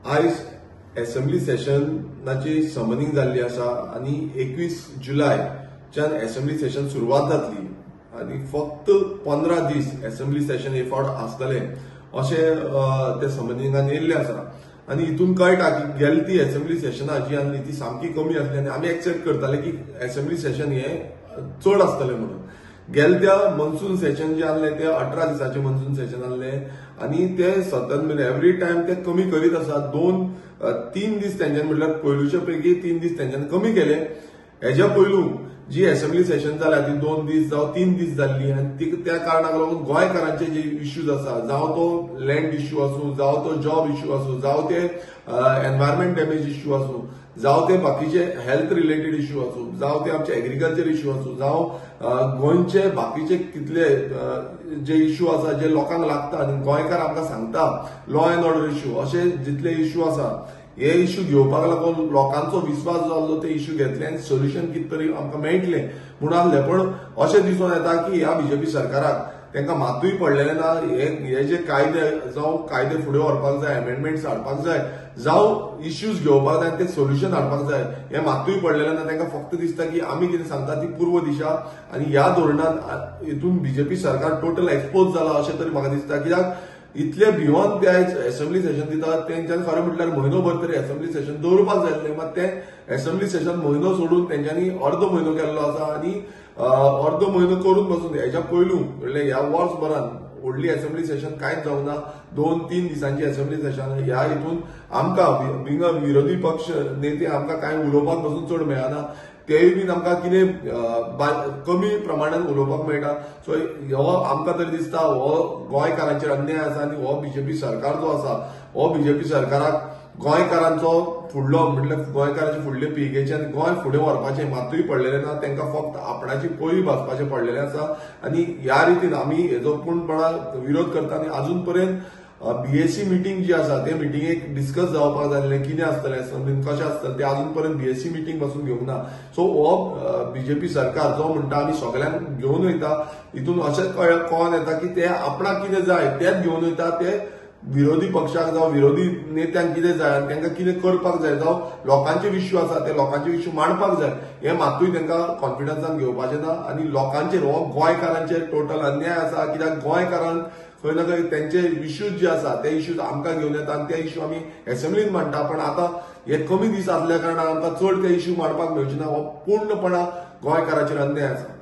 आयज assembly सेशनाची summoning जाल्ली आसा आणि 21 जुलयच्यान असेंब्ली सेशन सुरवात जातली आणि फक्त 15 दीस असेंब्ली सेशन हे फावट आसतले अशें ते समनिंगान येयल्ले आसा आणि हितून कळटा की गेली ती असेंब्ली सेशना जी आसली ती सामकी कमी आसली आणि आमी एक्सेप्ट करताले की असेंब्ली सेशन हे चड आसतले म्हणून. गेले त्या मनसून सेशन जे आसले ते 18 दिसाचे मनसून सेशन आसले आणि ते सतत एवरी टाइम ते कमी करीत आसा. 2-3 दीस त्यांच्यानी म्हटल्यार पयलूच्या पैकी 3 दीस त्यांच्यानी कमी केले. हेच्या पयलू जी असेंब्ली सेशन जाल्या ती 2 दीस जावं 3 दीस जाल्ली आणि त्या कारणाक लागून गोंयकारांचे जे इश्यूज आसा, जावं तो लँड इश्यू आसूं, जावं तो जॉब इश्यू आसूं, जावं ते एनवायरमेंट डॅमेज इश्यू आसूं, जावं ते बाकीचे हेल्थ रिलेटेड इश्यू आसूं, जावं ते आमचे एग्रीकल्चर इश्यू आसूं, जावं गोंयचे बाकीचे कितले जे इश्यू आसा जे लोकांक लागता आणि गोंयकार आमकां सांगता लॉ अँड ऑर्डर इश्यू असे जितले इश्यू आसा हे इश्यू घेवपाक लागून लोकांचो विश्वास जो आसलो ते इश्यू घेतले आणि सोल्युशन कितें तरी आमकां मेळटले म्हूण आसले. पण अशें दिसून येता की ह्या बीजेपी सरकाराक तांकां मातूय पडलेले ना. हे जे कायदे जावं कायदे फुडें व्हरपाक जाय, अमेंडमेंट्स हाडपाक जाय, जावं इश्यूज घेवपाक जाय ते सोल्युशन हाडपाक जाय हे मातूय पडलेले ना. तांकां फक्त दिसता की आमी कितें सांगता ती पूर्व दिशा आणि ह्या धोरणान हितून बीजेपी सरकार टोटल एक्सपोज जाला अशें तरी म्हाका दिसता. कित्याक इतले भियोन ते आयज असेंब्ली सेशन दितात तेंच्यांनी खरें म्हटल्यार म्हयनोभर तरी असेंब्ली सेशन दवरपाक जाय आसलें. मात ते असेंब्ली सेशन म्हयनो सोडून तेंच्यांनी अर्दो म्हयनो केल्लो आसा आणि अर्दो म्हयनो करून बसून हेच्या पयलू म्हणल्यार ह्या वर्सभरान व्हडली असेंब्ली सेशन कांयच जावंक ना. 2-3 दिसांची असेंब्ली सेशन ह्या हितून आमकां बिंग विरोधी पक्ष नेते आमकां कांय उलोवपाक बसून चड मेळना. तेय बीन आमकां कितें कमी प्रमाणात उलोवपाक मेळटा. सो हो आमकां तरी दिसता हो गोंयकारांचेर अन्याय आसा आणि हो बीजेपी सरकार जो आसा हो बीजेपी सरकाराक गोंयकारांचो फुडलो म्हटल्यार गोंयकारांचे फुडले पिळगेचे आनी गोंय फुडें व्हरपाचे मातूय पडलेले ना. तांकां फक्त आपणाची पोळी भाजपाचे पडलेले आसा आणि ह्या रितीन आमी हेजो पूर्णपणान विरोध करता. आणि अजून पर्यंत बीएससी मिटींग जी आसा ते मिटींगेक डिस्कस जावपाक जाय आसलें कितें आसतलें असेंब्लीन कशें आसतलें ते अजून पर्यंत बीएससी मिटींग पासून घेवंक ना. सो हो बीजेपी सरकार जो म्हणटा आमी सगळ्यांक घेवन वयता हितून अशें कळोन येता की ते आपणाक कितें जाय तेच घेवन वयता. ते विरोधी पक्षाक जावं विरोधी नेत्यांक कितें जाय आनी तांकां कितें करपाक जाय जावं लोकांचे इश्यू आसा ते लोकांचे इश्यू मांडपाक जाय हे मातूय तांकां कॉन्फिडन्सान घेवपाचें ना. आनी लोकांचेर हो गोंयकारांचेर टोटल अन्याय आसा. कित्याक गोंयकारांक खंय ना खंय त्यांचे इश्यूज जे आसा ते इश्यूज आमकां घेवन येता आणि ते इश्यू आमी असेंब्लीन मांडटा. पण आता हे कमी दीस आसल्या कारणान आमकां चड ते इश्यू मांडपाक मेळचे ना. हो पूर्णपणान गोंयकारांचेर अन्याय आसा.